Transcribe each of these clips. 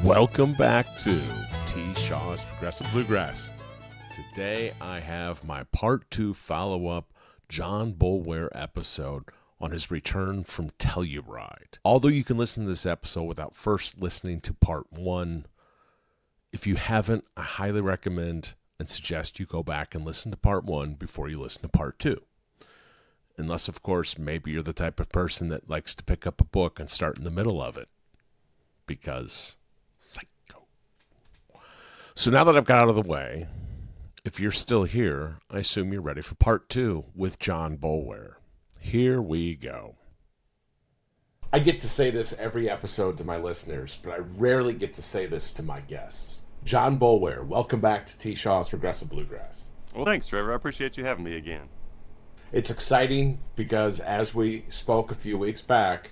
Welcome back to T. Shaw's Progressive Bluegrass. Today I have my part 2 follow-up John Boulware episode on his return from Telluride. Although you can listen to this episode without first listening to part 1, if you haven't, I highly recommend and suggest you go back and listen to part 1 before you listen to part 2. Unless, of course, maybe you're the type of person that likes to pick up a book and start in the middle of it. Because psycho. So now that I've got out of the way, if you're still here, I assume you're ready for part 2 with John Boulware. Here we go. I get to say this every episode to my listeners, but I rarely get to say this to my guests. John Boulware, welcome back to T. Shaw's Progressive Bluegrass. Well, thanks, Trevor. I appreciate you having me again. It's exciting because as we spoke a few weeks back,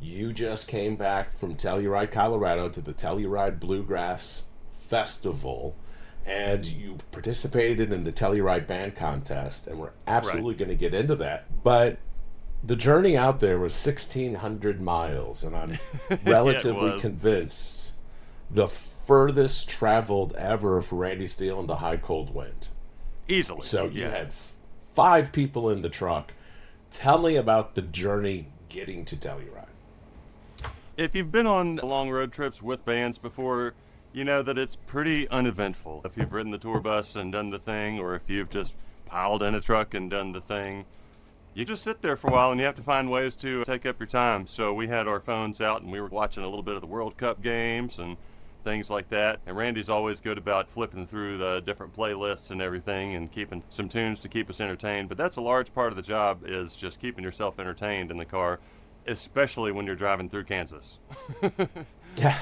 you just came back from Telluride, Colorado to the Telluride Bluegrass Festival, and you participated in the Telluride Band Contest, and we're absolutely going to get into that. But the journey out there was 1,600 miles, and I'm relatively convinced the furthest traveled ever for Randy Steele in the high cold wind. Easily. So you had 5 people in the truck. Tell me about the journey getting to Telluride. If you've been on long road trips with bands before, you know that it's pretty uneventful. If you've ridden the tour bus and done the thing, or if you've just piled in a truck and done the thing, you just sit there for a while and you have to find ways to take up your time. So we had our phones out and we were watching a little bit of the World Cup games and things like that. And Randy's always good about flipping through the different playlists and everything and keeping some tunes to keep us entertained. But that's a large part of the job, is just keeping yourself entertained in the car, especially when you're driving through Kansas. Yeah.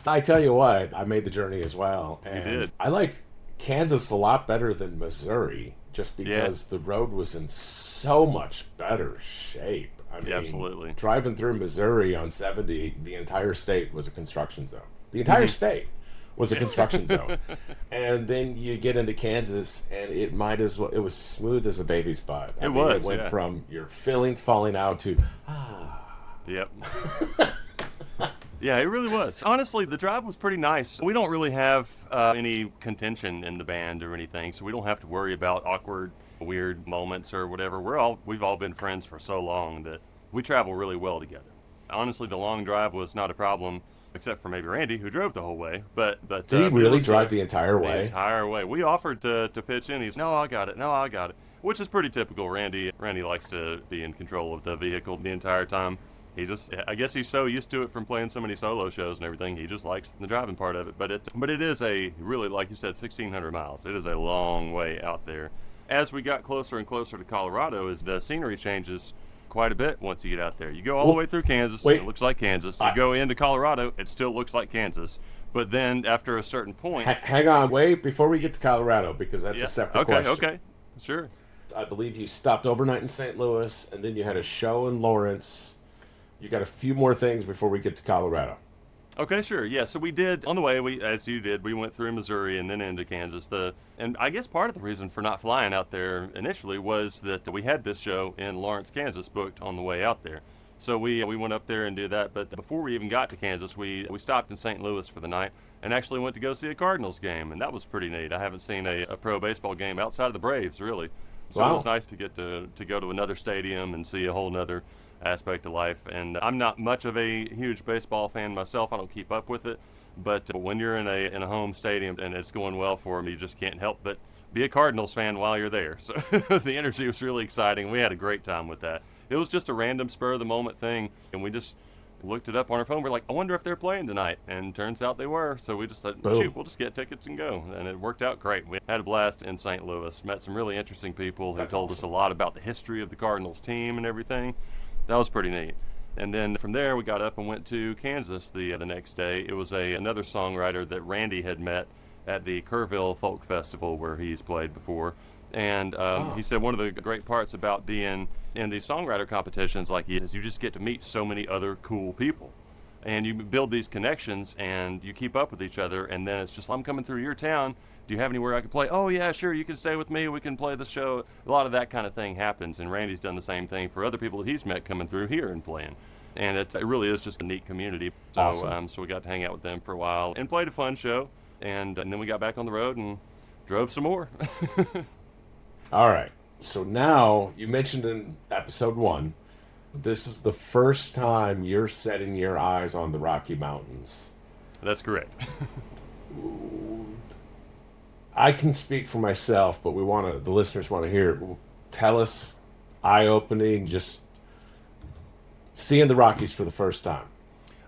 I tell you what, I made the journey as well. And you did. I liked Kansas a lot better than Missouri, just because the road was in so much better shape. I mean, absolutely. Driving through Missouri on 70, the entire state was a construction zone. The entire state was a construction zone. And then you get into Kansas, and it might as well, it was smooth as a baby's butt. It was, It went from your fillings falling out to, Yep. Yeah, it really was. Honestly, the drive was pretty nice. We don't really have any contention in the band or anything, so we don't have to worry about awkward, weird moments or whatever. We've all been friends for so long that we travel really well together. Honestly, the long drive was not a problem, except for maybe Randy, who drove the whole way. But did he really drive the entire way? The entire way. We offered to pitch in. He's, no, I got it. Which is pretty typical. Randy likes to be in control of the vehicle the entire time. I guess he's so used to it from playing so many solo shows and everything, he just likes the driving part of it. But it is a really, like you said, 1,600 miles. It is a long way out there. As we got closer and closer to Colorado, the scenery changes quite a bit once you get out there. You go all the way through Kansas, it looks like Kansas. You go into Colorado, it still looks like Kansas. But then after a certain point... Hang on, wait, before we get to Colorado, because that's a separate question. Okay, sure. I believe you stopped overnight in St. Louis, and then you had a show in Lawrence. You got a few more things before we get to Colorado. Okay, sure. Yeah, so we did, on the way, as you did, we went through Missouri and then into Kansas. And I guess part of the reason for not flying out there initially was that we had this show in Lawrence, Kansas booked on the way out there. So we went up there and did that. But before we even got to Kansas, we stopped in St. Louis for the night and actually went to go see a Cardinals game. And that was pretty neat. I haven't seen a pro baseball game outside of the Braves, really. So It was nice to get to go to another stadium and see a whole nother aspect of life. And I'm not much of a huge baseball fan myself. I don't keep up with it, but when you're in a home stadium and it's going well for them, you just can't help but be a Cardinals fan while you're there. So the energy was really exciting. We had a great time with that. It was just a random spur of the moment thing, and we just looked it up on our phone. We're like, I wonder if they're playing tonight, and turns out they were. So we just said, shoot, we'll just get tickets and go. And it worked out great. We had a blast in St. Louis, met some really interesting people who told us a lot about the history of the Cardinals team and everything. That was pretty neat. And then from there, we got up and went to Kansas the next day. It was another songwriter that Randy had met at the Kerrville Folk Festival where he's played before. And he said one of the great parts about being in these songwriter competitions like is you just get to meet so many other cool people. And you build these connections and you keep up with each other. And then it's just, I'm coming through your town. Do you have anywhere I can play? Oh, yeah, sure, you can stay with me. We can play the show. A lot of that kind of thing happens, and Randy's done the same thing for other people that he's met coming through here and playing. And it really is just a neat community. So, Awesome. so we got to hang out with them for a while and played a fun show. And then we got back on the road and drove some more. All right. So now you mentioned in episode 1, this is the first time you're setting your eyes on the Rocky Mountains. That's correct. I can speak for myself, but the listeners want to hear it. Tell us, eye-opening, just seeing the Rockies for the first time.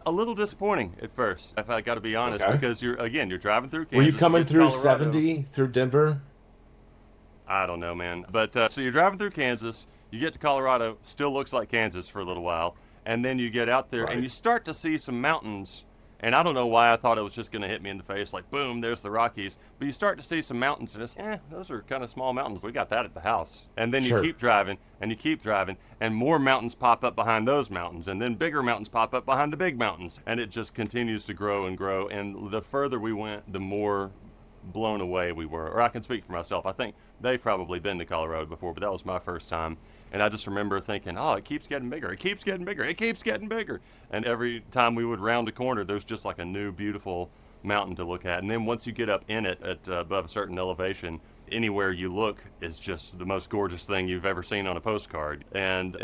A little disappointing at first, if I got to be honest, Okay. because you're driving through Kansas. Were you coming get to through Colorado. 70 through Denver? I don't know, man. But so you're driving through Kansas, you get to Colorado, still looks like Kansas for a little while, and then you get out there Right. and you start to see some mountains. And I don't know why I thought it was just going to hit me in the face, like boom, there's the Rockies. But you start to see some mountains, and it's those are kind of small mountains. We got that at the house. And then you Sure. keep driving, and you keep driving, and more mountains pop up behind those mountains, and then bigger mountains pop up behind the big mountains, and it just continues to grow and grow. And the further we went, the more blown away we were. Or I can speak for myself. I think they've probably been to Colorado before, but that was my first time. And I just remember thinking, oh, it keeps getting bigger. It keeps getting bigger. It keeps getting bigger. And every time we would round a corner, there's just like a new, beautiful mountain to look at. And then once you get up in it at above a certain elevation, anywhere you look is just the most gorgeous thing you've ever seen on a postcard. And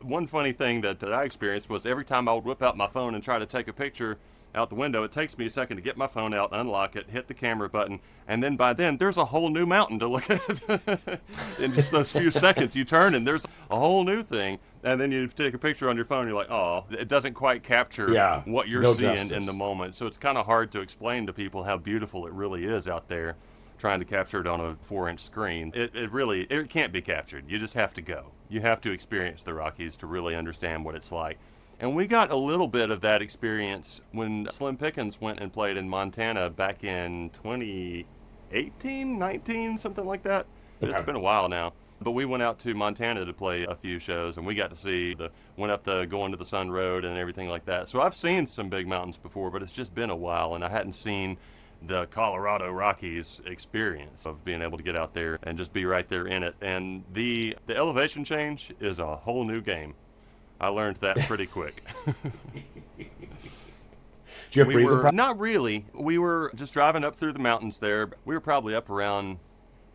one funny thing that I experienced was every time I would whip out my phone and try to take a picture out the window, it takes me a second to get my phone out, unlock it, hit the camera button, and then by then there's a whole new mountain to look at. In just those few seconds, you turn and there's a whole new thing, and then you take a picture on your phone, you're like, oh, it doesn't quite capture what you're no seeing justice. in the moment. So it's kind of hard to explain to people how beautiful it really is out there, trying to capture it on a 4-inch screen. It really can't be captured. You just have to go. You have to experience the Rockies to really understand what it's like. And we got a little bit of that experience when Slim Pickens went and played in Montana back in 2018, 19, something like that. Okay. It's been a while now. But we went out to Montana to play a few shows, and we got to see went up the Going to the Sun Road and everything like that. So I've seen some big mountains before, but it's just been a while, and I hadn't seen the Colorado Rockies experience of being able to get out there and just be right there in it. And the elevation change is a whole new game. I learned that pretty quick. Do you have breathing problems? Not really. We were just driving up through the mountains there. We were probably up around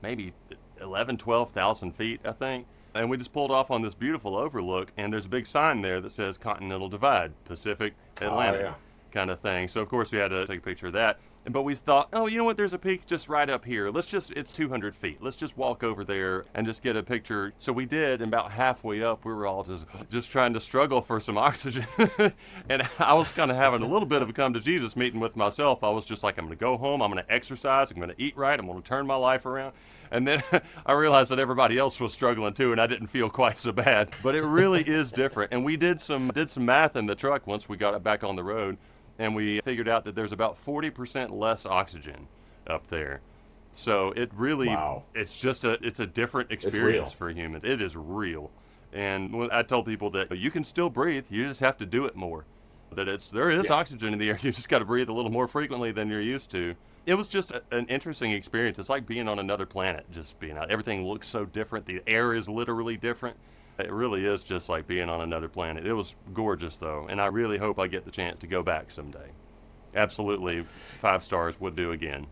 maybe 11, 12,000 feet, I think. And we just pulled off on this beautiful overlook, and there's a big sign there that says Continental Divide, Pacific, Atlantic, kind of thing. So, of course, we had to take a picture of that. But we thought, oh, you know what, there's a peak just right up here. It's 200 feet. Let's just walk over there and just get a picture. So we did, and about halfway up, we were all just trying to struggle for some oxygen. And I was kind of having a little bit of a come to Jesus meeting with myself. I was just like, I'm going to go home, I'm going to exercise, I'm going to eat right, I'm going to turn my life around. And then I realized that everybody else was struggling too, and I didn't feel quite so bad. But it really is different. And we did some math in the truck once we got it back on the road. And we figured out that there's about 40% less oxygen up there. So it really, it's a different experience for humans. It is real. And when I tell people that you can still breathe, you just have to do it more. That there is oxygen in the air. You just got to breathe a little more frequently than you're used to. It was just an interesting experience. It's like being on another planet, just being out. Everything looks so different. The air is literally different. It really is just like being on another planet. It was gorgeous, though, and I really hope I get the chance to go back someday. Absolutely, 5 stars would do again.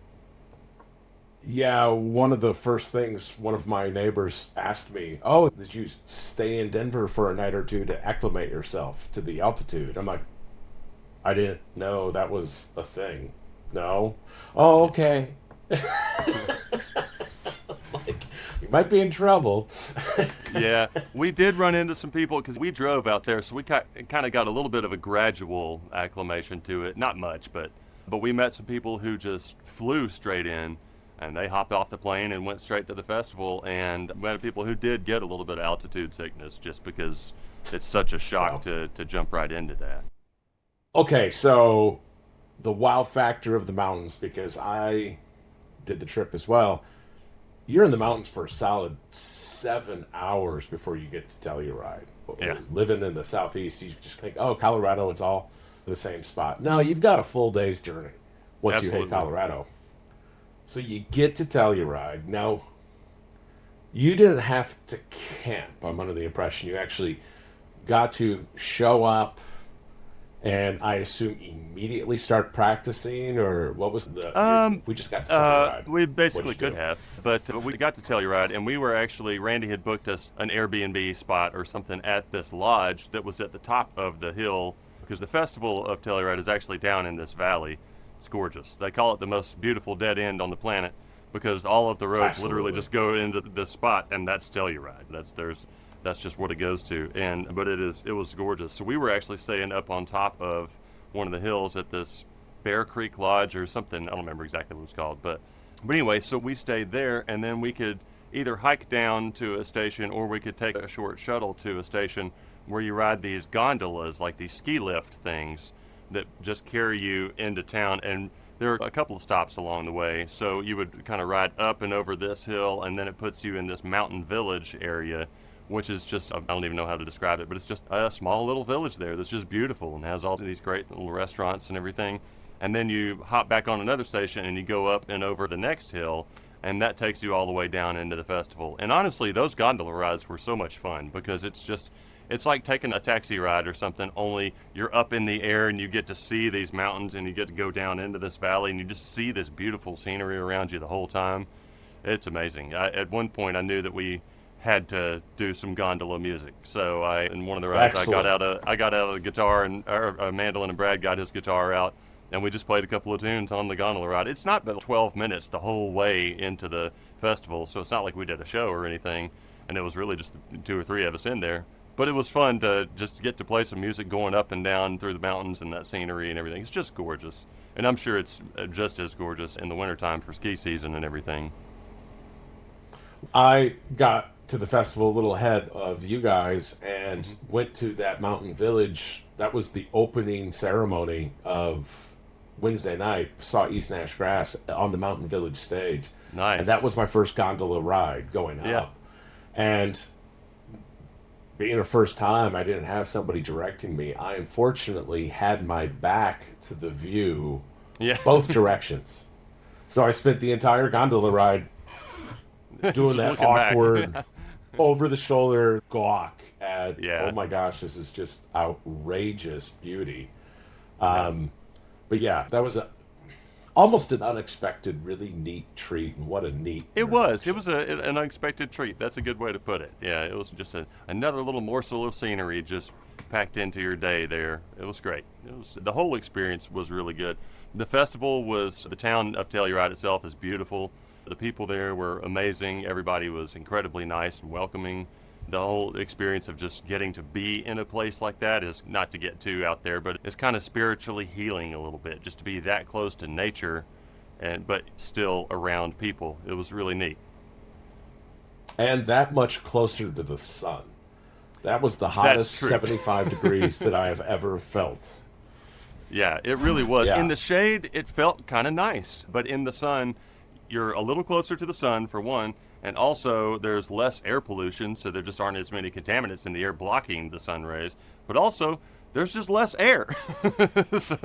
Yeah, one of the first things one of my neighbors asked me, oh, did you stay in Denver for a night or two to acclimate yourself to the altitude? I'm like, I didn't know that was a thing. No? Oh, okay. Like, you might be in trouble. Yeah, we did run into some people because we drove out there, so we kind of got a little bit of a gradual acclimation to it. Not much, but we met some people who just flew straight in, and they hopped off the plane and went straight to the festival. And we had people who did get a little bit of altitude sickness just because it's such a shock to jump right into that. Okay, so the wow factor of the mountains, because I did the trip as well. You're in the mountains for a solid 7 hours before you get to Telluride. Yeah. Living in the southeast, you just think, oh, Colorado, it's all the same spot. No, you've got a full day's journey once you hit Colorado. So you get to Telluride. Now, you didn't have to camp. I'm under the impression you actually got to show up And I assume immediately start practicing, or what was we just got to Telluride. We What'd basically you could do? have, but we got to Telluride, and we were actually Randy had booked us an Airbnb spot or something at this lodge that was at the top of the hill because the festival of Telluride is actually down in this valley. It's gorgeous. They call it the most beautiful dead end on the planet because all of the roads literally Absolutely. just go into this spot, and that's Telluride. That's just what it goes to, and but it was gorgeous. So we were actually staying up on top of one of the hills at this Bear Creek Lodge or something. I don't remember exactly what it was called, but anyway, so we stayed there, and then we could either hike down to a station or we could take a short shuttle to a station where you ride these gondolas, like these ski lift things that just carry you into town. And there are a couple of stops along the way. So you would kind of ride up and over this hill, and then it puts you in this mountain village area, which is just, I don't even know how to describe it, but it's just a small little village there that's just beautiful and has all these great little restaurants and everything. And then you hop back on another station and you go up and over the next hill, and that takes you all the way down into the festival. And honestly, those gondola rides were so much fun because it's like taking a taxi ride or something, only you're up in the air and you get to see these mountains and you get to go down into this valley and you just see this beautiful scenery around you the whole time. It's amazing. At one point, I knew that we had to do some gondola music. So in one of the rides, Excellent. I got out a guitar and or a mandolin, and Brad got his guitar out, and we just played a couple of tunes on the gondola ride. It's not but 12 minutes the whole way into the festival, so it's not like we did a show or anything, and it was really just two or three of us in there. But it was fun to just get to play some music going up and down through the mountains and that scenery and everything. It's just gorgeous. And I'm sure it's just as gorgeous in the wintertime for ski season and everything. I got to the festival a little ahead of you guys and went to that mountain village. That was the opening ceremony of Wednesday night. Saw East Nash Grass on the mountain village stage. And that Nice. was my first gondola ride going Yeah. up. And being a first time, I didn't have somebody directing me. I unfortunately had my back to the view Yeah. both directions. So I spent the entire gondola ride doing Just that looking back. awkward over the shoulder gawk at, oh Yeah. my gosh, this is just outrageous beauty. Yeah. But yeah, that was almost an unexpected, really neat treat, and what a neat It was. It introduction. was an unexpected treat. That's a good way to put it. Yeah, it was just another little morsel of scenery just packed into your day there. It was great. The whole experience was really good. The festival was, the town of Telluride itself is beautiful. The people there were amazing. Everybody was incredibly nice and welcoming. The whole experience of just getting to be in a place like that is not to get too out there, but it's kind of spiritually healing a little bit, just to be that close to nature and but still around people. It was really neat. And that much closer to the sun. That was the hottest That's true. 75 degrees that I have ever felt. Yeah, it really was. In Yeah, the shade, it felt kind of nice, but in the sun, you're a little closer to the sun for one, and also there's less air pollution, so there just aren't as many contaminants in the air blocking the sun rays. But also, there's just less air, so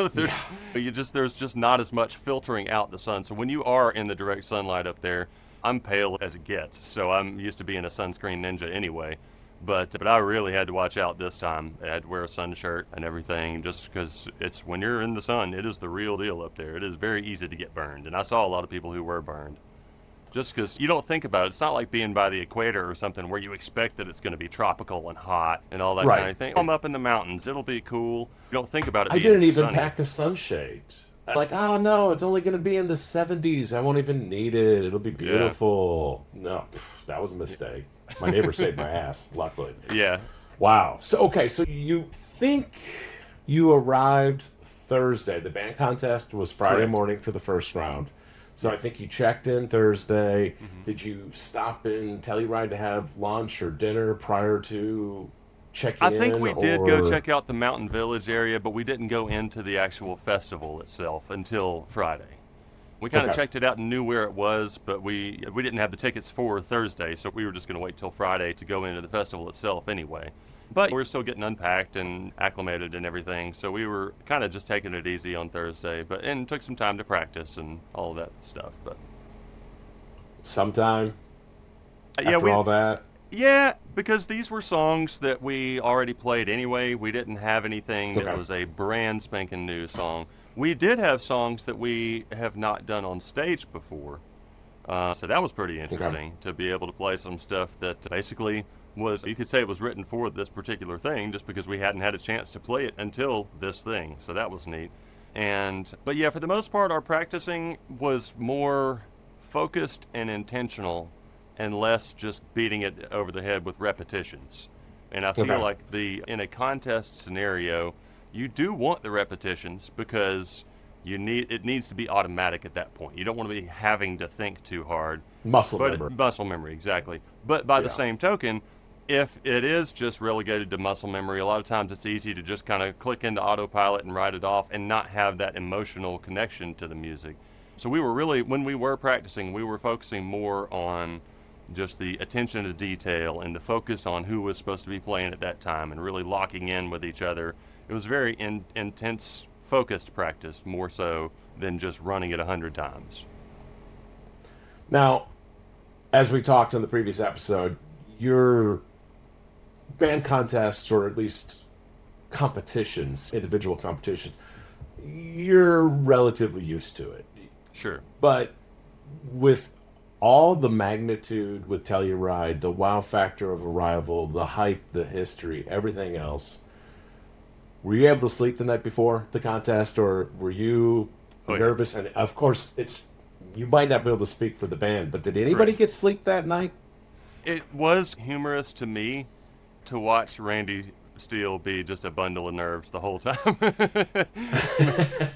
yeah. there's just not as much filtering out the sun. So when you are in the direct sunlight up there, I'm pale as it gets, so I'm used to being a sunscreen ninja anyway. But I really had to watch out this time. I had to wear a sun shirt and everything just because it's when you're in the sun, it is the real deal up there. It is very easy to get burned. And I saw a lot of people who were burned just because you don't think about it. It's not like being by the equator or something where you expect that it's going to be tropical and hot and all that kind Right. of thing. I'm up in the mountains. It'll be cool. You don't think about it I being didn't even sunny. pack a sunshade. I'm like, oh no, it's only going to be in the 70s. I won't even need it. It'll be Yeah. beautiful. No, that was a mistake. My neighbor saved my ass, luckily. Yeah. Wow. So, okay, so you think you arrived Thursday. The band contest was Friday Correct. morning for the first round. So I Yes. think you checked in Thursday. Hmm. Did you stop in Telluride to have lunch or dinner prior to checking I think in? we did go Or check out the Mountain Village area, but we didn't go into the actual festival itself until Friday. We kind of okay, checked it out and knew where it was, but we didn't have the tickets for Thursday, so we were just going to wait till Friday to go into the festival itself anyway. But we were still getting unpacked and acclimated and everything, so we were kind of just taking it easy on Thursday, but and took some time to practice and all of that stuff. But sometime yeah, after all that. Yeah, because these were songs that we already played anyway. We didn't have anything that was a brand spanking new song. We did have songs that we have not done on stage before. So that was pretty interesting to be able to play some stuff that basically was, you could say it was written for this particular thing just because we hadn't had a chance to play it until this thing. So that was neat. But yeah, for the most part, our practicing was more focused and intentional and less just beating it over the head with repetitions. And I feel like in a contest scenario, you do want the repetitions because it needs to be automatic at that point. You don't want to be having to think too hard. Muscle memory. Muscle memory, exactly. But by the same token, if it is just relegated to muscle memory, a lot of times it's easy to just kind of click into autopilot and write it off and not have that emotional connection to the music. So when we were practicing, we were focusing more on just the attention to detail and the focus on who was supposed to be playing at that time and really locking in with each other. It was very intense, focused practice, more so than just running it 100 times. Now, as we talked in the previous episode, your band contests, or at least competitions, individual competitions, you're relatively used to it. Sure. But with all the magnitude with Telluride, the wow factor of Arrival, the hype, the history, everything else, were you able to sleep the night before the contest, or were you nervous? And of course, you might not be able to speak for the band, but did anybody get sleep that night? It was humorous to me to watch Randy Steele be just a bundle of nerves the whole time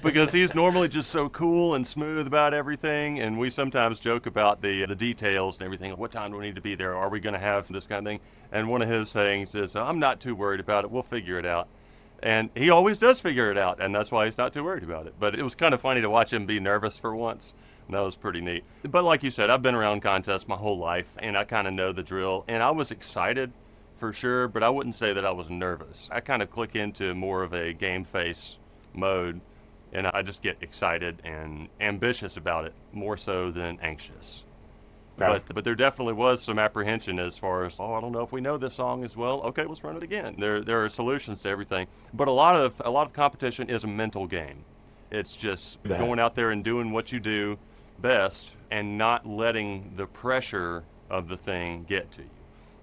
because he's normally just so cool and smooth about everything, and we sometimes joke about the details and everything. What time do we need to be there? Are we going to have this kind of thing? And one of his sayings is, I'm not too worried about it. We'll figure it out. And he always does figure it out, and that's why he's not too worried about it. But it was kind of funny to watch him be nervous for once. That was pretty neat. But like you said, I've been around contests my whole life, and I kind of know the drill. And I was excited for sure, but I wouldn't say that I was nervous. I kind of click into more of a game face mode, and I just get excited and ambitious about it, more so than anxious. But there definitely was some apprehension as far as, I don't know if we know this song as well. Okay, let's run it again. There are solutions to everything. But a lot of competition is a mental game. It's just going out there and doing what you do best and not letting the pressure of the thing get to you.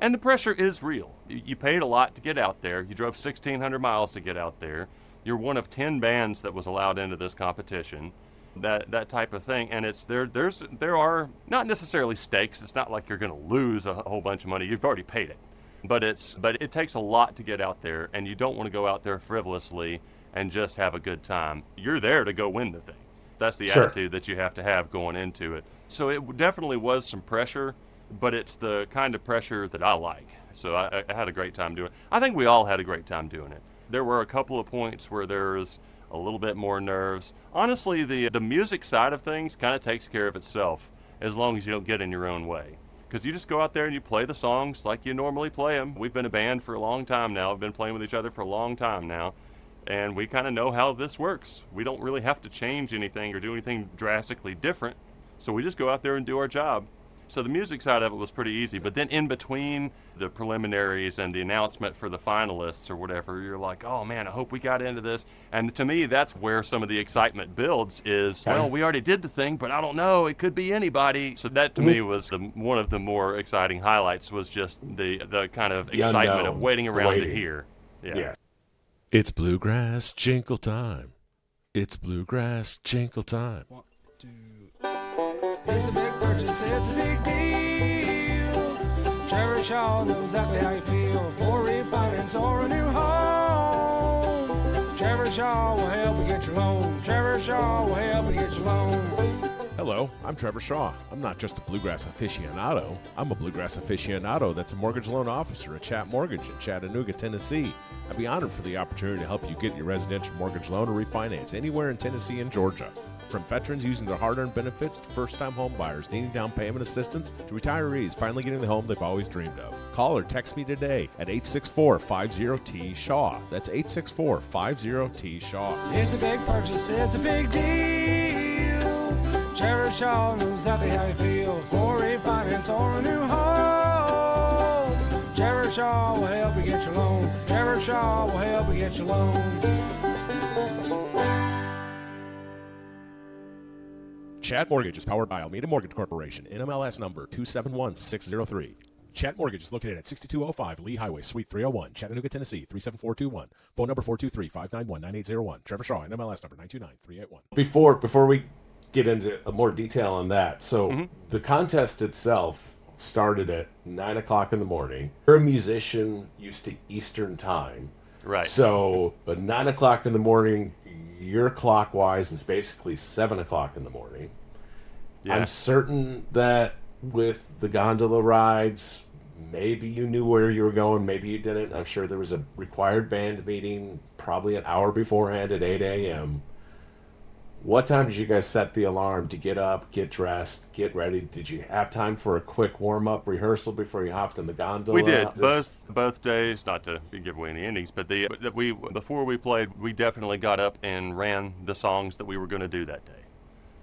And the pressure is real. You paid a lot to get out there. You drove 1,600 miles to get out there. You're one of 10 bands that was allowed into this competition. That type of thing, and there are not necessarily stakes. It's not like you're going to lose a whole bunch of money. You've already paid it, but it takes a lot to get out there, and you don't want to go out there frivolously and just have a good time. You're there to go win the thing. That's the attitude that you have to have going into it. So it definitely was some pressure, but it's the kind of pressure that I like. So I had a great time doing it. I think we all had a great time doing it. There were a couple of points where there was a little bit more nerves. Honestly, the music side of things kind of takes care of itself as long as you don't get in your own way. Because you just go out there and you play the songs like you normally play them. We've been a band for a long time now. We've been playing with each other for a long time now. And we kind of know how this works. We don't really have to change anything or do anything drastically different. So we just go out there and do our job. So the music side of it was pretty easy, but then in between the preliminaries and the announcement for the finalists or whatever, you're like, oh man, I hope we got into this. And to me, that's where some of the excitement builds is, well, we already did the thing, but I don't know, it could be anybody. So that to me was one of the more exciting highlights, was just the kind of excitement of waiting around to hear. Yeah. It's Bluegrass Jinkle time. It's Bluegrass Jinkle time. 1, 2. It's a big purchase, it's a big deal. Trevor Shaw knows exactly how you feel for refinance or a new home. Trevor Shaw will help you get your loan. Trevor Shaw will help you get your loan. Hello, I'm Trevor Shaw. I'm not just a bluegrass aficionado. I'm a bluegrass aficionado that's a mortgage loan officer at Chat Mortgage in Chattanooga, Tennessee. I'd be honored for the opportunity to help you get your residential mortgage loan or refinance anywhere in Tennessee and Georgia. From veterans using their hard-earned benefits to first-time home buyers needing down payment assistance to retirees finally getting the home they've always dreamed of. Call or text me today at 864-50-T-SHAW. That's 864-50-T-SHAW. It's a big purchase, it's a big deal. Trevor Shaw knows exactly how you feel for refinance or a new home. Trevor Shaw will help you get your loan. Trevor Shaw will help you get your loan. Chat Mortgage is powered by Almeida Mortgage Corporation, NMLS number 271603. Chat Mortgage is located at 6205 Lee Highway, Suite 301, Chattanooga, Tennessee, 37421. Phone number 423-591-9801. Trevor Shaw, NMLS number 929381. Before we get into more detail on that, so the contest itself started at 9 o'clock in the morning. You're a musician used to Eastern time. Right. So at 9 o'clock in the morning, your clockwise is basically 7 o'clock in the morning. Yeah. I'm certain that with the gondola rides, maybe you knew where you were going, maybe you didn't. I'm sure there was a required band meeting probably an hour beforehand at 8 a.m. What time did you guys set the alarm to get up, get dressed, get ready? Did you have time for a quick warm-up rehearsal before you hopped in the gondola? We did both days. Not to give away any endings, but before we played, we definitely got up and ran the songs that we were going to do that day.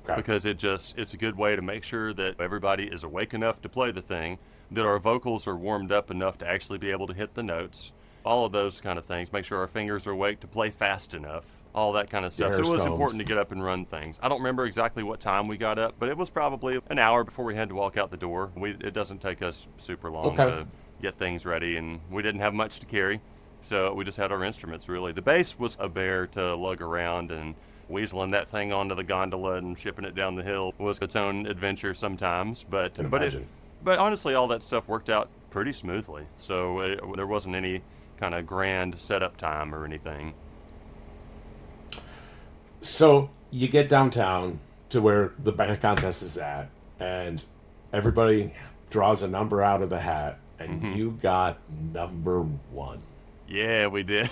Okay. Because it's a good way to make sure that everybody is awake enough to play the thing, that our vocals are warmed up enough to actually be able to hit the notes, all of those kind of things. Make sure our fingers are awake to play fast enough, all that kind of stuff. So it was important to get up and run things. I don't remember exactly what time we got up, but it was probably an hour before we had to walk out the door. It doesn't take us super long to get things ready, and we didn't have much to carry, so we just had our instruments, really. The bass was a bear to lug around, and weaseling that thing onto the gondola and shipping it down the hill was its own adventure sometimes. But honestly, all that stuff worked out pretty smoothly. So there wasn't any kind of grand setup time or anything. So you get downtown to where the band contest is at, and everybody draws a number out of the hat, and you got number one. Yeah, we did.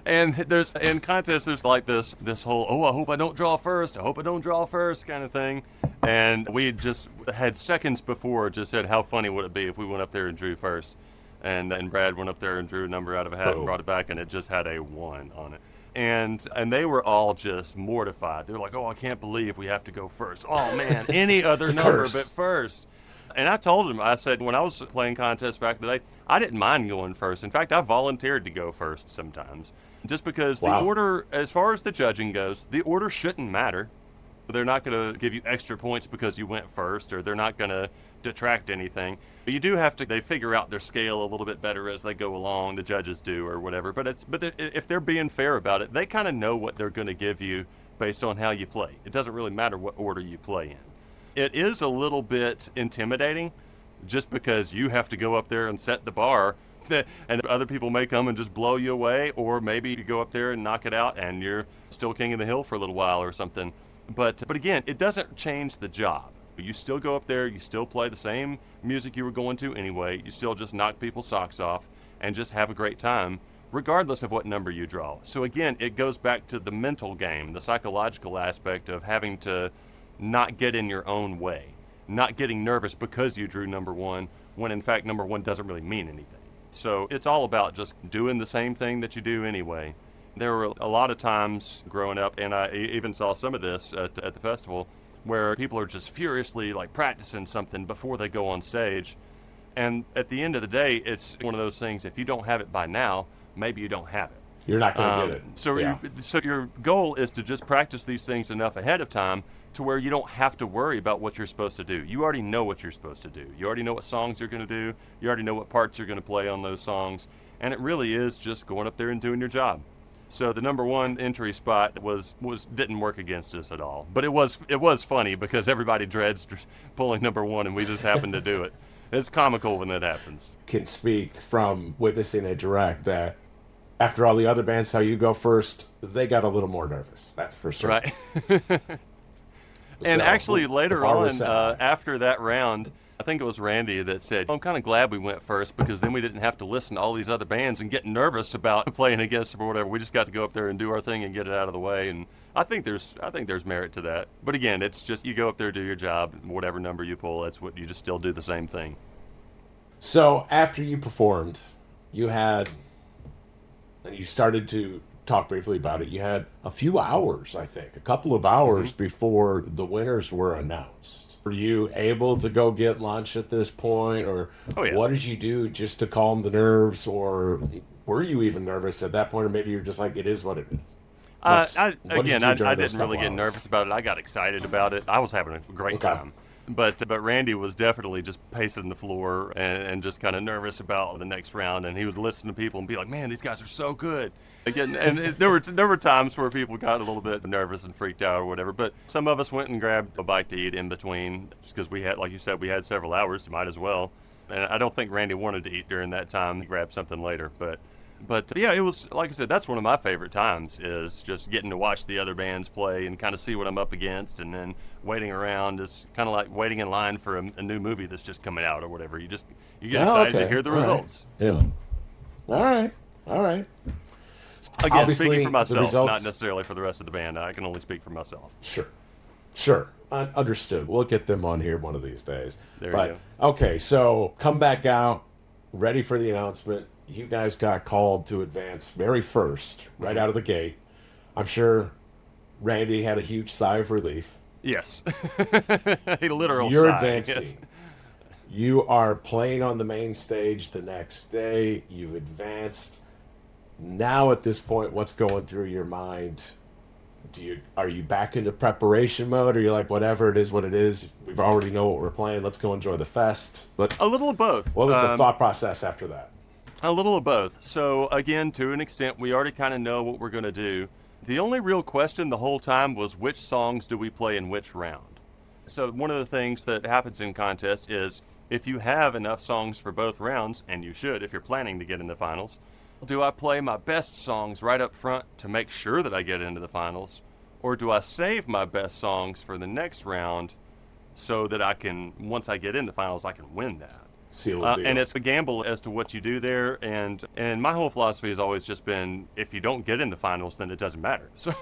And in contests, there's like this whole, I hope I don't draw first, I hope I don't draw first kind of thing. And we just had seconds before just said, how funny would it be if we went up there and drew first? And Brad went up there and drew a number out of a hat and brought it back, and it just had a 1 on it. And they were all just mortified. They're like, oh, I can't believe we have to go first. Oh, man, any other number but first. And I told him, I said, when I was playing contests back in the day, I didn't mind going first. In fact, I volunteered to go first sometimes. Just because the order, as far as the judging goes, the order shouldn't matter. They're not going to give you extra points because you went first, or they're not going to detract anything. But you do have to, they figure out their scale a little bit better as they go along, the judges do or whatever. But if they're being fair about it, they kind of know what they're going to give you based on how you play. It doesn't really matter what order you play in. It is a little bit intimidating just because you have to go up there and set the bar, and other people may come and just blow you away, or maybe you go up there and knock it out and you're still king of the hill for a little while or something. But again, it doesn't change the job. You still go up there, you still play the same music you were going to anyway, you still just knock people's socks off and just have a great time, regardless of what number you draw. So again, it goes back to the mental game, the psychological aspect of having to not get in your own way, not getting nervous because you drew number one, when in fact number one doesn't really mean anything. So it's all about just doing the same thing that you do anyway. There were a lot of times growing up, and I even saw some of this at the festival, where people are just furiously like practicing something before they go on stage. And at the end of the day, it's one of those things, if you don't have it by now, maybe you don't have it. You're not going to get it. So your goal is to just practice these things enough ahead of time to where you don't have to worry about what you're supposed to do. You already know what you're supposed to do. You already know what songs you're going to do. You already know what parts you're going to play on those songs. And it really is just going up there and doing your job. So the number one entry spot didn't work against us at all. But it was funny because everybody dreads pulling number one, and we just happened to do it. It's comical when that happens. Can speak from witnessing a direct that after all the other bands, how you go first, they got a little more nervous. That's for sure. Right. And actually later on, after that round, I think it was Randy that said, I'm kind of glad we went first because then we didn't have to listen to all these other bands and get nervous about playing against them or whatever. We just got to go up there and do our thing and get it out of the way. And I think there's merit to that. But again, it's just you go up there, do your job, whatever number you pull, that's what you just still do the same thing. So after you performed, you started to talk briefly about it. You had a few hours, I think, a couple of hours before the winners were announced. Were you able to go get lunch at this point, or Oh, yeah. what did you do just to calm the nerves, or were you even nervous at that point, or maybe you're just like, it is what it is? What did you do during I those didn't really couple get hours? nervous about it. I got excited about it. I was having a great Okay. time. But Randy was definitely just pacing the floor and just kind of nervous about the next round. And he would listen to people and be like, "Man, these guys are so good." Again, there were times where people got a little bit nervous and freaked out or whatever. But some of us went and grabbed a bite to eat in between, just because we had, like you said, we had several hours. You might as well. And I don't think Randy wanted to eat during that time. He grabbed something later, But yeah, it was, like I said, that's one of my favorite times, is just getting to watch the other bands play and kind of see what I'm up against, and then waiting around is kind of like waiting in line for a new movie that's just coming out or whatever. You get Oh, excited okay. to hear the All right. results. Yeah. All right. Again, Obviously, speaking for the myself, results- not necessarily for the rest of the band. I can only speak for myself. Sure. Understood. We'll get them on here one of these days. There But, you go. okay, so come back out, ready for the announcement. You guys got called to advance very first, right out of the gate. I'm sure Randy had a huge sigh of relief. Yes. A literal You're sigh, advancing. yes. You are playing on the main stage the next day. You've advanced. Now, at this point, what's going through your mind? Are you back into preparation mode, or you're like, whatever it is, what it is? We've already know what we're playing. Let's go enjoy the fest. But A little of both. what was the thought process after that? A little of both. So again, to an extent, we already kind of know what we're going to do. The only real question the whole time was, which songs do we play in which round? So one of the things that happens in contests is, if you have enough songs for both rounds, and you should if you're planning to get in the finals, do I play my best songs right up front to make sure that I get into the finals? Or do I save my best songs for the next round so that I can, once I get in the finals, I can win that? Seal the deal. And it's a gamble as to what you do there. And my whole philosophy has always just been, if you don't get in the finals, then it doesn't matter. So,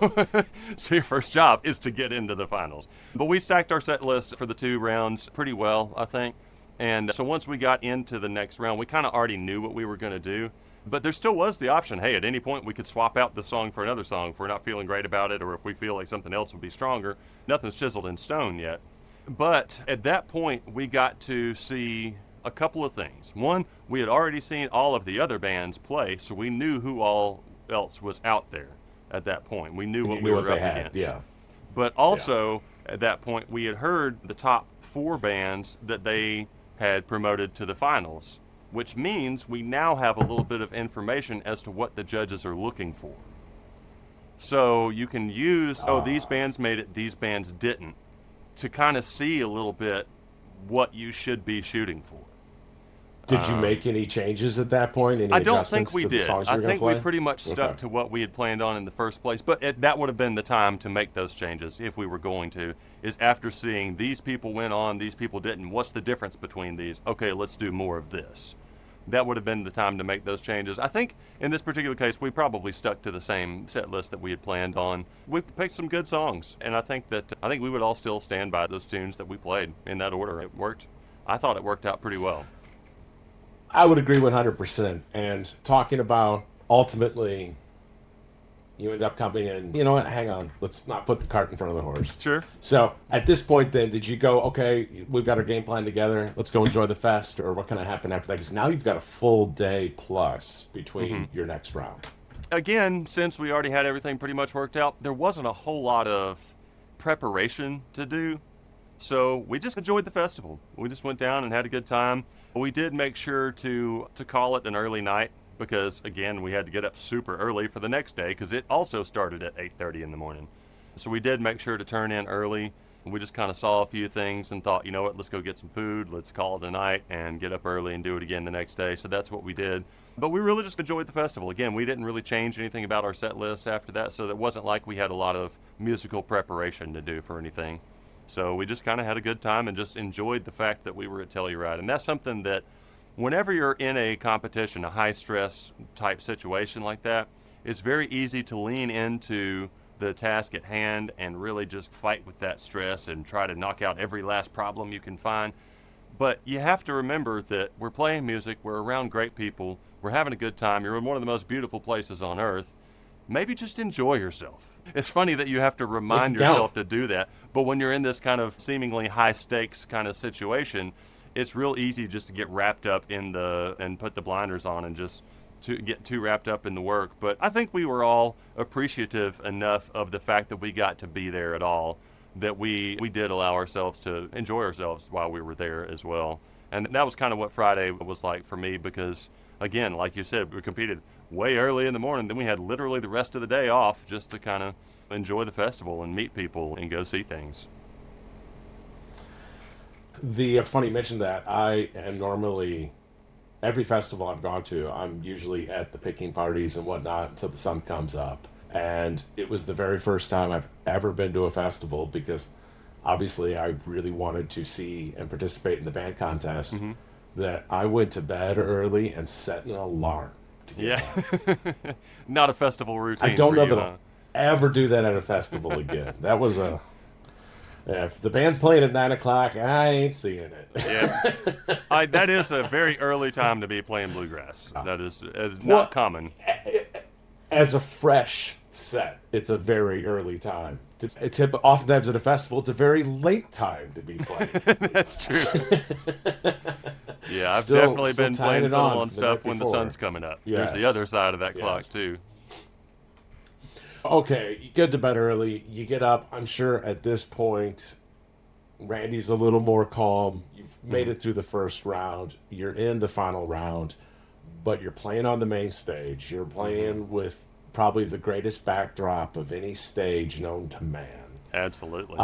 so your first job is to get into the finals. But we stacked our set list for the 2 rounds pretty well, I think. And so once we got into the next round, we kind of already knew what we were going to do. But there still was the option, hey, at any point we could swap out the song for another song if we're not feeling great about it, or if we feel like something else would be stronger. Nothing's chiseled in stone yet. But at that point, we got to see a couple of things. One, we had already seen all of the other bands play, so we knew who all else was out there at that point. We knew And what you we knew were what up they had. against. Yeah. But also, at that point, we had heard the top 4 bands that they had promoted to the finals, which means we now have a little bit of information as to what the judges are looking for. So you can use, these bands made it, these bands didn't, to kind of see a little bit what you should be shooting for. Did you make any changes at that point? Any I don't adjustments think we to the did. songs you I were gonna think we play? pretty much stuck Okay. to what we had planned on in the first place. But that would have been the time to make those changes if we were going to, is after seeing these people went on, these people didn't. What's the difference between these? Okay, let's do more of this. That would have been the time to make those changes. I think in this particular case, we probably stuck to the same set list that we had planned on. We picked some good songs, and I think we would all still stand by those tunes that we played in that order. It worked. I thought it worked out pretty well. I would agree 100%. And talking about ultimately, you end up coming in, you know what, hang on, let's not put the cart in front of the horse. Sure. So at this point then, did you go, okay, we've got our game plan together, let's go enjoy the fest, or what kind of happen after that? Because now you've got a full day plus between your next round. Again, since we already had everything pretty much worked out, there wasn't a whole lot of preparation to do. So we just enjoyed the festival. We just went down and had a good time. We did make sure to call it an early night because, again, we had to get up super early for the next day because it also started at 8:30 in the morning. So we did make sure to turn in early. We just kind of saw a few things and thought, you know what, let's go get some food, let's call it a night and get up early and do it again the next day. So that's what we did. But we really just enjoyed the festival. Again, we didn't really change anything about our set list after that, so it wasn't like we had a lot of musical preparation to do for anything. So we just kind of had a good time and just enjoyed the fact that we were at Telluride. And that's something that whenever you're in a competition, a high-stress type situation like that, it's very easy to lean into the task at hand and really just fight with that stress and try to knock out every last problem you can find. But you have to remember that we're playing music, we're around great people, we're having a good time, you're in one of the most beautiful places on earth, maybe just enjoy yourself. It's funny that you have to remind Make it count. yourself to do that, but when you're in this kind of seemingly high stakes kind of situation, it's real easy just to get wrapped up and put the blinders on and just to get too wrapped up in the work. But I think we were all appreciative enough of the fact that we got to be there at all, that we did allow ourselves to enjoy ourselves while we were there as well. And that was kind of what Friday was like for me, because again, like you said, we competed way early in the morning. Then we had literally the rest of the day off just to kind of enjoy the festival and meet people and go see things. It's funny you mentioned that. I am normally, every festival I've gone to, I'm usually at the picking parties and whatnot until the sun comes up. And it was the very first time I've ever been to a festival, because obviously I really wanted to see and participate in the band contest, that I went to bed early and set an alarm to get Yeah. up. Not a festival routine. I don't for know you, that huh? I'll ever do that at a festival again. That was if the band's playing at 9 o'clock, I ain't seeing it. Yeah. That is a very early time to be playing bluegrass. That is not Well, common. As a fresh set, it's a very early time. Oftentimes at a festival, it's a very late time to be playing. That's true. Yeah, I've Still definitely been tying playing it on full-on the stuff night when the before. sun's coming up. Yes. There's the other side of that Yes. clock, too. Okay, you get to bed early, you get up. I'm sure at this point, Randy's a little more calm. You've made it through the first round. You're in the final round, but you're playing on the main stage. You're playing with probably the greatest backdrop of any stage known to man. Absolutely.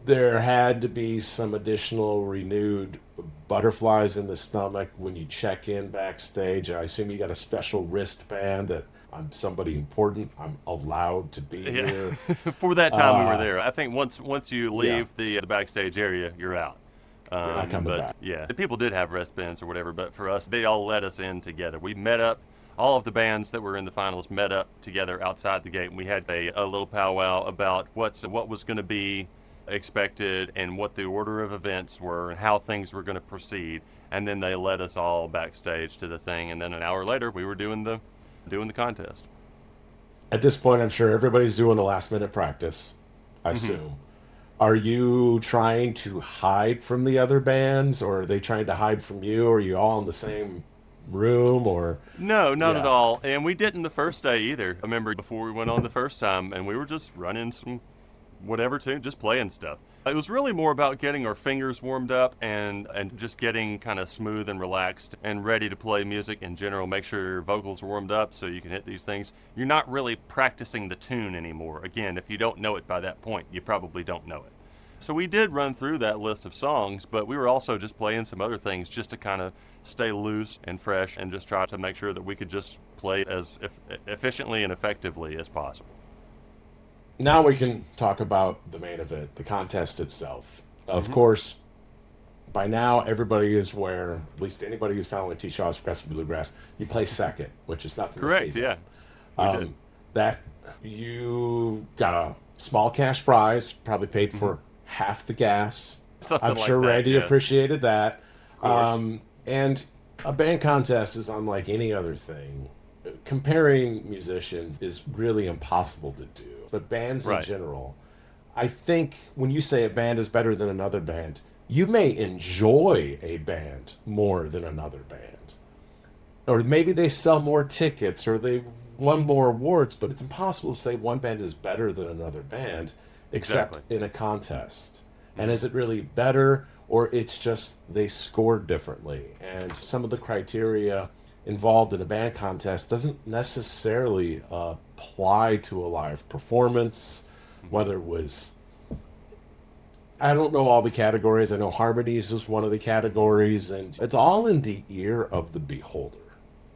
There had to be some additional renewed butterflies in the stomach when you check in backstage. I assume you got a special wristband that I'm somebody important. I'm allowed to be here. For that time we were there. I think once you leave the backstage area, you're out. You're not coming but back. yeah, the people did have wristbands or whatever, but for us, they all let us in together. We met up. All of the bands that were in the finals met up together outside the gate, and we had a little powwow about what was going to be expected and what the order of events were and how things were going to proceed. And then they led us all backstage to the thing, and then an hour later, we were doing the contest. At this point, I'm sure everybody's doing a last-minute practice, I assume. Are you trying to hide from the other bands, or are they trying to hide from you? Or are you all in the same room, or... No, not Yeah. at all. And we didn't the first day either. I remember before we went on the first time, and we were just running some whatever tune, just playing stuff. It was really more about getting our fingers warmed up and just getting kind of smooth and relaxed and ready to play music in general. Make sure your vocals are warmed up so you can hit these things. You're not really practicing the tune anymore. Again, if you don't know it by that point, you probably don't know it. So we did run through that list of songs, but we were also just playing some other things just to kind of stay loose and fresh and just try to make sure that we could just play as efficiently and effectively as possible. Now we can talk about the main event, the contest itself. Of course, by now everybody is aware, at least anybody who's following T. Shaw's Progressive Bluegrass, you play second, which is nothing to Correct, sneeze yeah. at. We did. That you got a small cash prize, probably paid for half the gas. Something I'm like sure that, Randy yeah. appreciated that. course. And a band contest is unlike any other thing. Comparing musicians is really impossible to do. But bands in Right. general, I think when you say a band is better than another band, you may enjoy a band more than another band. Or maybe they sell more tickets or they won more awards, but it's impossible to say one band is better than another band except Exactly. in a contest. And is it really better, or it's just they scored differently? And some of the criteria involved in a band contest doesn't necessarily apply to a live performance, whether it was... I don't know all the categories. I know harmonies is one of the categories, and it's all in the ear of the beholder.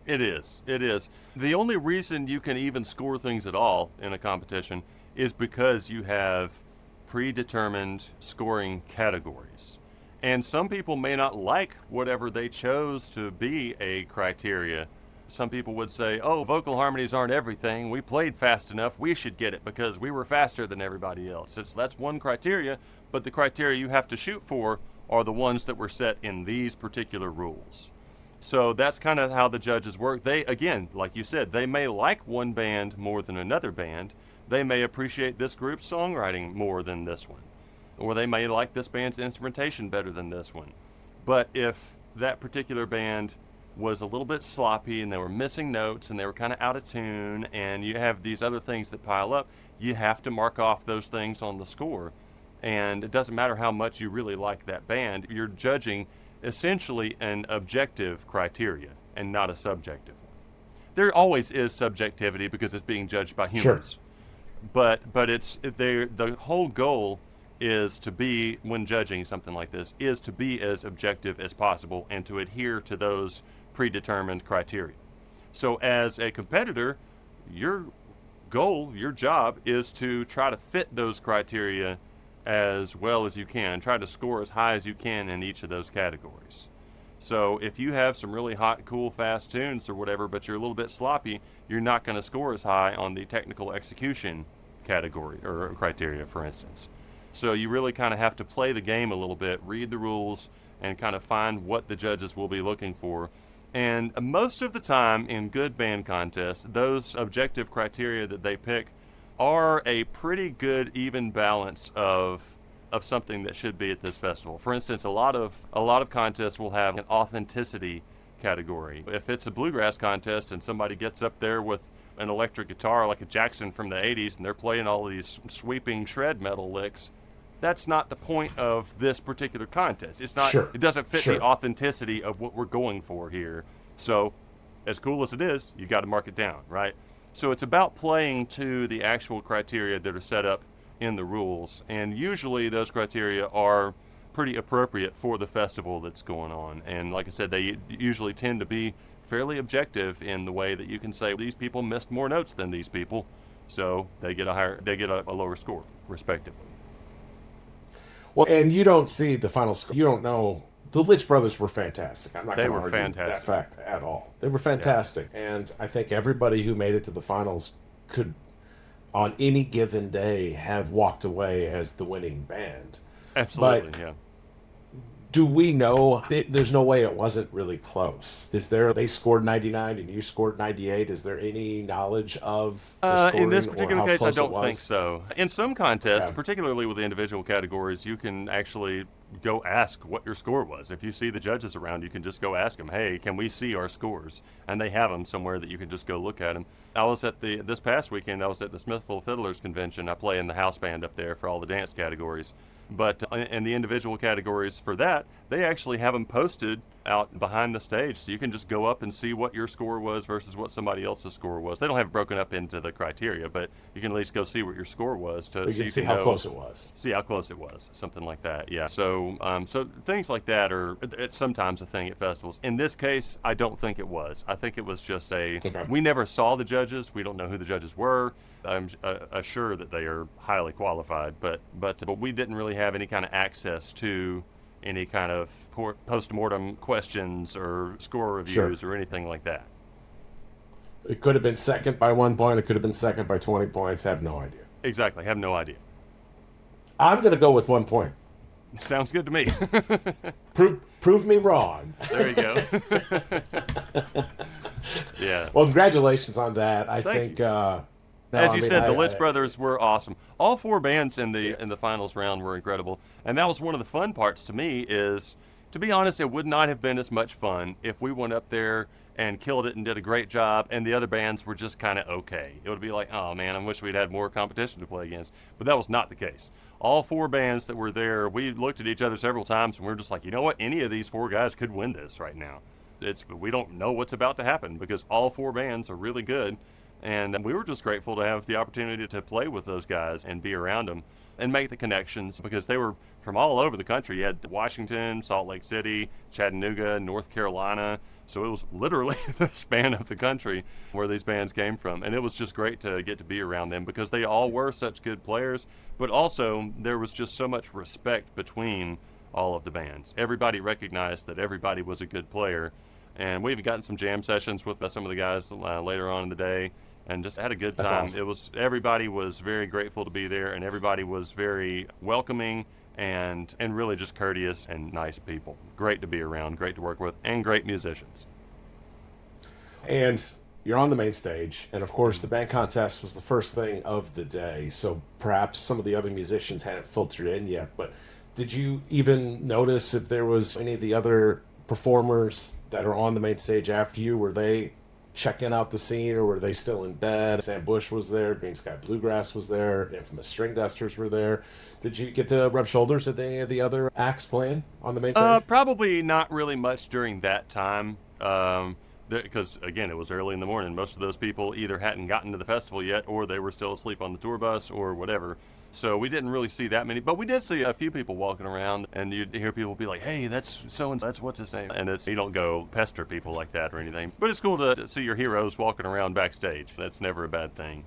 It is. It is. The only reason you can even score things at all in a competition is because you have predetermined scoring categories. And some people may not like whatever they chose to be a criteria. Some people would say, oh, vocal harmonies aren't everything. We played fast enough. We should get it because we were faster than everybody else. That's one criteria, but the criteria you have to shoot for are the ones that were set in these particular rules. So that's kind of how the judges work. They, again, like you said, they may like one band more than another band. They may appreciate this group's songwriting more than this one. Or they may like this band's instrumentation better than this one. But if that particular band was a little bit sloppy and they were missing notes and they were kind of out of tune and you have these other things that pile up, you have to mark off those things on the score. And it doesn't matter how much you really like that band, you're judging essentially an objective criteria and not a subjective one. There always is subjectivity because it's being judged by humans. Sure. But it's the whole goal is to be, when judging something like this, is to be as objective as possible and to adhere to those predetermined criteria. So as a competitor, your goal, your job is to try to fit those criteria as well as you can, try to score as high as you can in each of those categories. So if you have some really hot, cool, fast tunes or whatever, but you're a little bit sloppy, you're not going to score as high on the technical execution category or criteria, for instance. So you really kind of have to play the game a little bit, read the rules, and kind of find what the judges will be looking for. And most of the time in good band contests, those objective criteria that they pick are a pretty good even balance of something that should be at this festival. For instance, a lot of contests will have an authenticity category. If it's a bluegrass contest and somebody gets up there with an electric guitar like a Jackson from the 80s and they're playing all these sweeping shred metal licks, that's not the point of this particular contest. It's not. Sure. It doesn't fit Sure. the authenticity of what we're going for here. So, as cool as it is, you got to mark it down, right? So it's about playing to the actual criteria that are set up in the rules, and usually those criteria are pretty appropriate for the festival that's going on. And like I said, they usually tend to be fairly objective in the way that you can say these people missed more notes than these people, so they get a lower score, respectively. Well, and you don't see the final score. You don't know. The Litch brothers were fantastic. I'm not They going to were argue fantastic. that fact at all. They were fantastic. And I think everybody who made it to the finals could, on any given day, have walked away as the winning band. Absolutely, But yeah. do we know? There's no way it wasn't really close. Is there? They scored 99 and you scored 98. Is there any knowledge of the scoring In this or particular how case, I close it don't was? think so. In some contests, Yeah. particularly with the individual categories, you can actually go ask what your score was. If you see the judges around, you can just go ask them, hey, can we see our scores? And they have them somewhere that you can just go look at them. I was at this past weekend, I was at the Smithville Fiddlers Convention. I play in the house band up there for all the dance categories. But in the individual categories for that, they actually have them posted out behind the stage, so you can just go up and see what your score was versus what somebody else's score was. They don't have it broken up into the criteria, but you can at least go see what your score was You can see how close it was. See how close it was, something like that. Yeah. So, so things like that are it's sometimes a thing at festivals. In this case, I don't think it was. I think it was just Okay. we never saw the judges. We don't know who the judges were. I'm sure that they are highly qualified, but we didn't really have any kind of access to any kind of post-mortem questions or score reviews or anything like that. It could have been second by 1 point. It could have been second by 20 points. Have no idea. Exactly. Have no idea. I'm going to go with 1 point. Sounds good to me. Prove me wrong. There you go. Yeah. Well, congratulations on that. I Thank think. you. As you said, the Litch brothers were awesome. All four bands in the finals round were incredible, and that was one of the fun parts to me. Is, to be honest, it would not have been as much fun if we went up there and killed it and did a great job, and the other bands were just kind of okay. It would be like, oh man, I wish we'd had more competition to play against. But that was not the case. All four bands that were there, we looked at each other several times, and we were just like, you know what? Any of these four guys could win this right now. We don't know what's about to happen because all four bands are really good. And we were just grateful to have the opportunity to play with those guys and be around them and make the connections because they were from all over the country. You had Washington, Salt Lake City, Chattanooga, North Carolina. So it was literally the span of the country where these bands came from. And it was just great to get to be around them because they all were such good players. But also there was just so much respect between all of the bands. Everybody recognized that everybody was a good player. And we've gotten some jam sessions with some of the guys later on in the day. And just had a good time. That's awesome. Everybody was very grateful to be there, and everybody was very welcoming and really just courteous and nice people. Great to be around, great to work with, and great musicians. And you're on the main stage, and of course the band contest was the first thing of the day, so perhaps some of the other musicians hadn't filtered in yet, but did you even notice if there was any of the other performers that are on the main stage after you? Were they checking out the scene, or were they still in bed? Sam Bush was there, Green Sky Bluegrass was there, Infamous String Dusters were there. Did you get to rub shoulders with any of the other acts playing on the main stage? Probably not really much during that time. Because, again, it was early in the morning. Most of those people either hadn't gotten to the festival yet, or they were still asleep on the tour bus or whatever. So we didn't really see that many. But we did see a few people walking around, and you'd hear people be like, hey, that's so-and-so, that's what's his name. And you don't go pester people like that or anything. But it's cool to see your heroes walking around backstage. That's never a bad thing.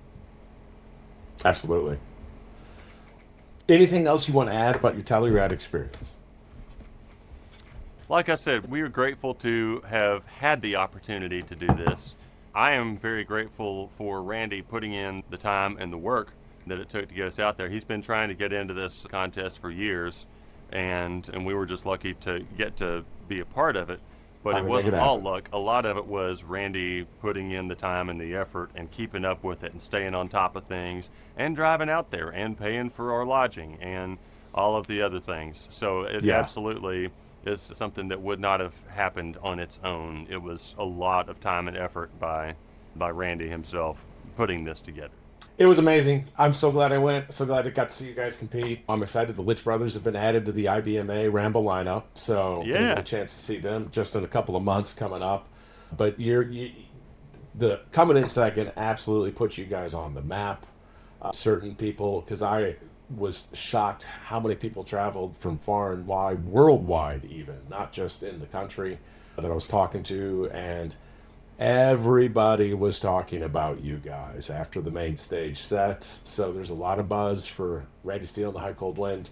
Absolutely. Anything else you want to add about your Telluride experience? Like I said, we are grateful to have had the opportunity to do this. I am very grateful for Randy putting in the time and the work that it took to get us out there. He's been trying to get into this contest for years, and we were just lucky to get to be a part of it. But it wasn't all luck. A lot of it was Randy putting in the time and the effort and keeping up with it and staying on top of things and driving out there and paying for our lodging and all of the other things. So it absolutely is something that would not have happened on its own. It was a lot of time and effort by Randy himself putting this together. It was amazing. I'm so glad I went. So glad I got to see you guys compete. I'm excited the Litch Brothers have been added to the IBMA Ramble lineup. So we get a chance to see them just in a couple of months coming up. But the coming in second absolutely puts you guys on the map. Certain people, because I was shocked how many people traveled from far and wide, worldwide even, not just in the country, that I was talking to, and everybody was talking about you guys after the main stage set. So there's a lot of buzz for Randy Steele and the High Cold Wind.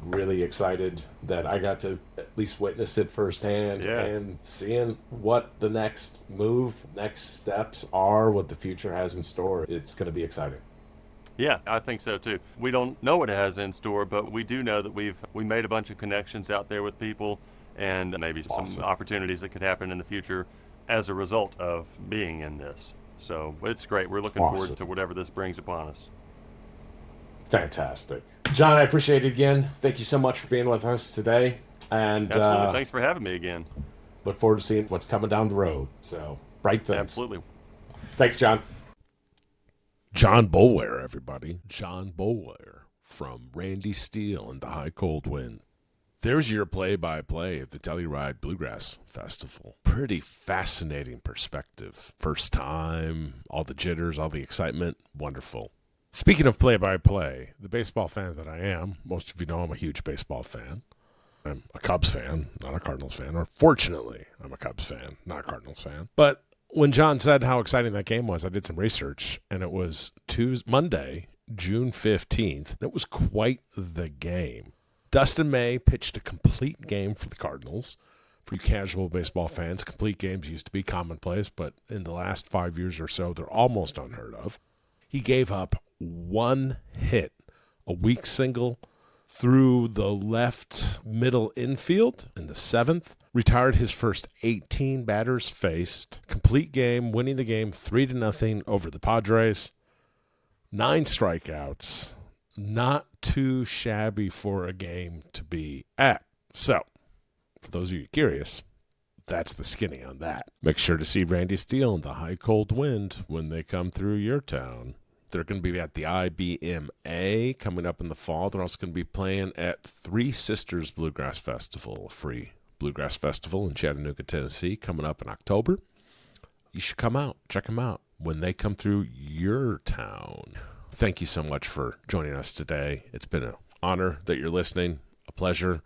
Really excited that I got to at least witness it firsthand and seeing what the next steps are, what the future has in store. It's going to be exciting. Yeah, I think so too. We don't know what it has in store, but we do know that we made a bunch of connections out there with people, and maybe some opportunities that could happen in the future as a result of being in this. So it's great. We're looking forward to whatever this brings upon us. Fantastic. John, I appreciate it again. Thank you so much for being with us today. And absolutely. Thanks for having me again. Look forward to seeing what's coming down the road. So, bright things. Absolutely. Thanks, John. John Boulware, everybody. John Boulware from Randy Steele and the High Cold Wind. There's your play-by-play of the Telluride Bluegrass Festival. Pretty fascinating perspective. First time, all the jitters, all the excitement. Wonderful. Speaking of play-by-play, the baseball fan that I am, most of you know I'm a huge baseball fan. I'm a Cubs fan, not a Cardinals fan. Or fortunately, I'm a Cubs fan, not a Cardinals fan. But when John said how exciting that game was, I did some research, and it was Monday, June 15th. It was quite the game. Dustin May pitched a complete game for the Cardinals. For you casual baseball fans, complete games used to be commonplace, but in the last 5 years or so, they're almost unheard of. He gave up one hit, a weak single through the left middle infield in the seventh, retired his first 18 batters faced, complete game, winning the game 3-0 over the Padres, 9 strikeouts, not too shabby for a game to be at. So, for those of you curious, that's the skinny on that. Make sure to see Randy Steele and the High Cold Wind when they come through your town. They're going to be at the IBMA coming up in the fall. They're also going to be playing at Three Sisters Bluegrass Festival, a free Bluegrass Festival in Chattanooga, Tennessee, coming up in October. You should come out. Check them out when they come through your town. Thank you so much for joining us today. It's been an honor that you're listening, a pleasure.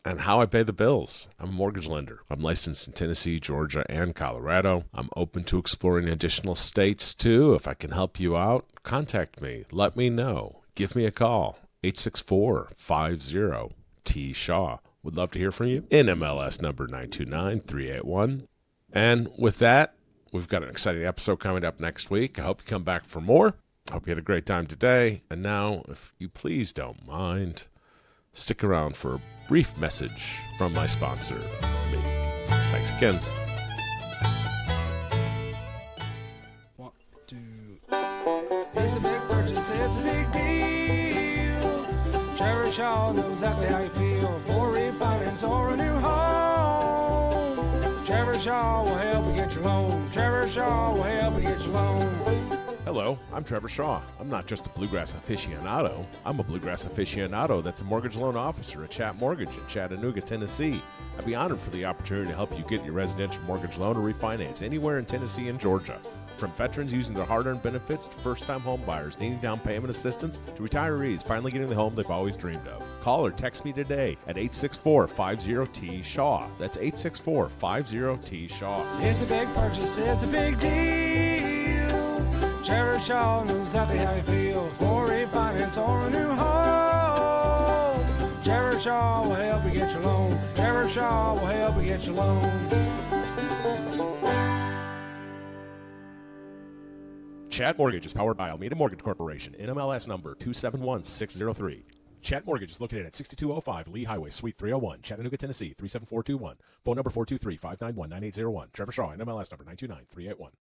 And how I pay the bills. I'm a mortgage lender. I'm licensed in Tennessee, Georgia, and Colorado. I'm open to exploring additional states, too. If I can help you out, contact me. Let me know. Give me a call. 864-50-T-SHAW. Would love to hear from you. NMLS number 929381. And with that, we've got an exciting episode coming up next week. I hope you come back for more. I hope you had a great time today. And now, if you please don't mind, stick around for a brief message from my sponsor, me. Thanks again. 1, 2. It's a big purchase, it's a big deal. Trevor Shaw knows exactly how you feel for refinance or a new home. Trevor Shaw will help you get your loan. Trevor Shaw will help you get your loan. Hello, I'm Trevor Shaw. I'm not just a Bluegrass aficionado. I'm a Bluegrass aficionado that's a mortgage loan officer at Chat Mortgage in Chattanooga, Tennessee. I'd be honored for the opportunity to help you get your residential mortgage loan or refinance anywhere in Tennessee and Georgia. From veterans using their hard-earned benefits to first-time home buyers needing down payment assistance to retirees finally getting the home they've always dreamed of. Call or text me today at 864-50-T-SHAW. That's 864-50-T-SHAW. It's a big purchase, it's a big deal. Trevor Shaw knows exactly how you feel for refinance or a new home. Trevor Shaw will help you get your loan. Trevor Shaw will help you get your loan. Chat Mortgage is powered by Almeida Mortgage Corporation, NMLS number 271603. Chat Mortgage is located at 6205 Lee Highway, Suite 301, Chattanooga, Tennessee 37421. Phone number 423-591-9801. Trevor Shaw, NMLS number 929381.